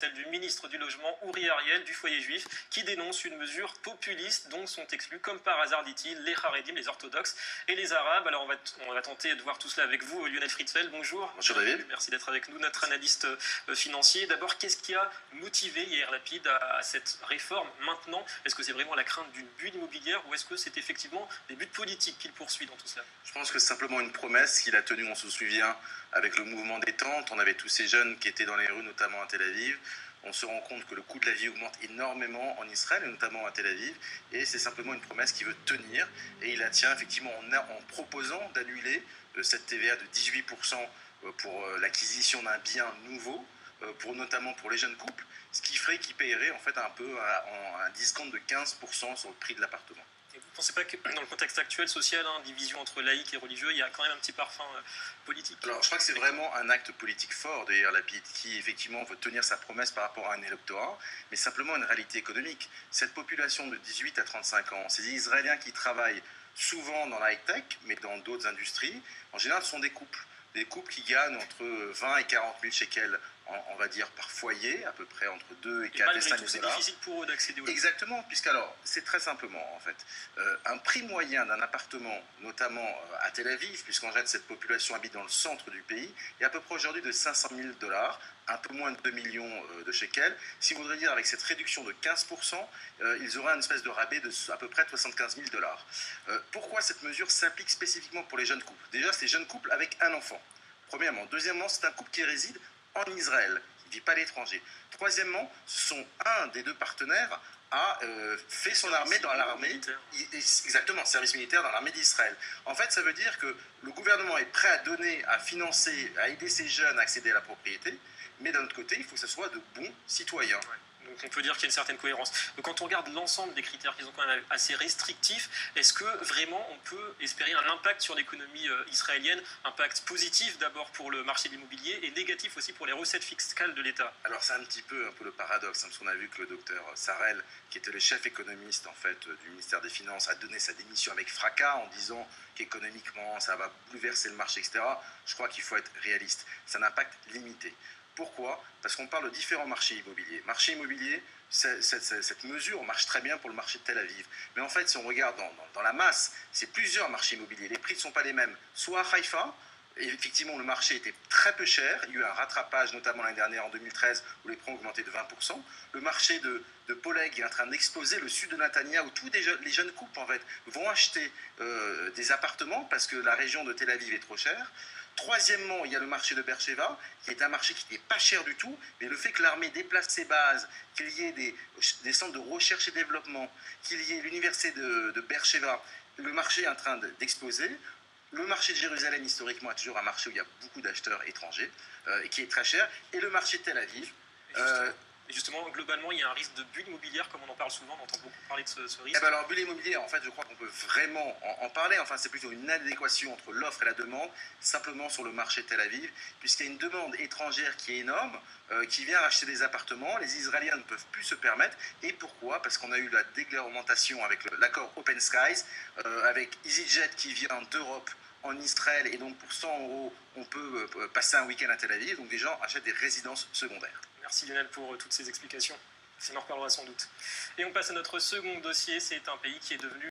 Celle du ministre du Logement, Uri Ariel, du foyer juif, qui dénonce une mesure populiste dont sont exclus, comme par hasard, dit-il, les Haredim, les orthodoxes et les arabes. Alors on va tenter de voir tout cela avec vous, Lionel Fritzfeld, bonjour. Bonjour David. Merci d'être avec nous, notre analyste financier. D'abord, qu'est-ce qui a motivé Yair Lapid à cette réforme maintenant? Est-ce que c'est vraiment la crainte d'une bulle immobilière ou est-ce que c'est effectivement des buts politiques qu'il poursuit dans tout cela? Je pense que c'est simplement une promesse qu'il a tenue, on se souvient, avec le mouvement des tentes. On avait tous ces jeunes qui étaient dans les rues, notamment à Tel Aviv. On se rend compte que le coût de la vie augmente énormément en Israël, et notamment à Tel Aviv, et c'est simplement une promesse qu'il veut tenir, et il la tient effectivement en proposant d'annuler cette TVA de 18% pour l'acquisition d'un bien nouveau, notamment pour les jeunes couples, ce qui ferait qu'ils paieraient en fait un discount de 15% sur le prix de l'appartement. Et vous ne pensez pas que dans le contexte actuel social, division entre laïcs et religieux, il y a quand même un petit parfum politique? Alors je crois que c'est vraiment un acte politique fort de Yair Lapid qui effectivement veut tenir sa promesse par rapport à un électorat, mais simplement une réalité économique. Cette population de 18 à 35 ans, ces Israéliens qui travaillent souvent dans la high-tech, mais dans d'autres industries, en général ce sont des couples qui gagnent entre 20 et 40 000 shekels, on va dire, par foyer, à peu près entre 2 et 4 et 5 000 $. C'est difficile pour eux d'accéder au logement. Exactement, puisqu'alors, c'est très simplement, en fait, un prix moyen d'un appartement, notamment à Tel Aviv, puisqu'en fait, cette population habite dans le centre du pays, est à peu près aujourd'hui de 500 000 $, un peu moins de 2 millions de shekels. Si vous voudrez dire, avec cette réduction de 15%, ils auraient une espèce de rabais de à peu près 75 000 $. Pourquoi cette mesure s'applique spécifiquement pour les jeunes couples? Déjà, c'est les jeunes couples avec un enfant. Premièrement. Deuxièmement, c'est un couple qui réside en Israël, qui ne vit pas à l'étranger. Troisièmement, un des deux partenaires a fait son armée dans l'armée, exactement, service militaire dans l'armée d'Israël. En fait, ça veut dire que le gouvernement est prêt à donner, à financer, à aider ces jeunes à accéder à la propriété, mais d'un autre côté, il faut que ce soit de bons citoyens. Ouais. Donc on peut dire qu'il y a une certaine cohérence. Donc quand on regarde l'ensemble des critères qui sont quand même assez restrictifs, est-ce que vraiment on peut espérer un impact sur l'économie israélienne, impact positif d'abord pour le marché de l'immobilier et négatif aussi pour les recettes fiscales de l'État? Alors c'est un peu le paradoxe, parce qu'on a vu que le docteur Sarel, qui était le chef économiste en fait du ministère des Finances, a donné sa démission avec fracas en disant qu'économiquement ça va bouleverser le marché, etc. Je crois qu'il faut être réaliste. C'est un impact limité. Pourquoi? Parce qu'on parle de différents marchés immobiliers. Marché immobilier, cette mesure marche très bien pour le marché de Tel Aviv. Mais en fait, si on regarde dans la masse, c'est plusieurs marchés immobiliers. Les prix ne sont pas les mêmes. Soit à Haïfa, et effectivement, le marché était très peu cher. Il y a eu un rattrapage, notamment l'année dernière, en 2013, où les prix ont augmenté de 20%. Le marché de Poleg est en train d'exploser. Le sud de Netanya, où tous les jeunes couples, en fait, vont acheter des appartements parce que la région de Tel Aviv est trop chère. Troisièmement, il y a le marché de Beersheva, qui est un marché qui n'est pas cher du tout, mais le fait que l'armée déplace ses bases, qu'il y ait des centres de recherche et développement, qu'il y ait l'université de Beersheva, le marché est en train d'exploser. Le marché de Jérusalem, historiquement, est toujours un marché où il y a beaucoup d'acheteurs étrangers, et qui est très cher. Et le marché de Tel Aviv. Et justement, globalement, il y a un risque de bulle immobilière, comme on en parle souvent, on entend beaucoup parler de ce risque. Eh ben alors, bulle immobilière, en fait, je crois qu'on peut vraiment en parler. Enfin, c'est plutôt une adéquation entre l'offre et la demande, simplement sur le marché de Tel Aviv, puisqu'il y a une demande étrangère qui est énorme, qui vient acheter des appartements. Les Israéliens ne peuvent plus se permettre. Et pourquoi? Parce qu'on a eu la déglementation avec l'accord Open Skies, avec EasyJet qui vient d'Europe en Israël, et donc pour 100 €, on peut passer un week-end à Tel Aviv. Donc des gens achètent des résidences secondaires. Merci Lionel pour toutes ces explications. On en reparlera sans doute. Et on passe à notre second dossier. C'est un pays qui est devenu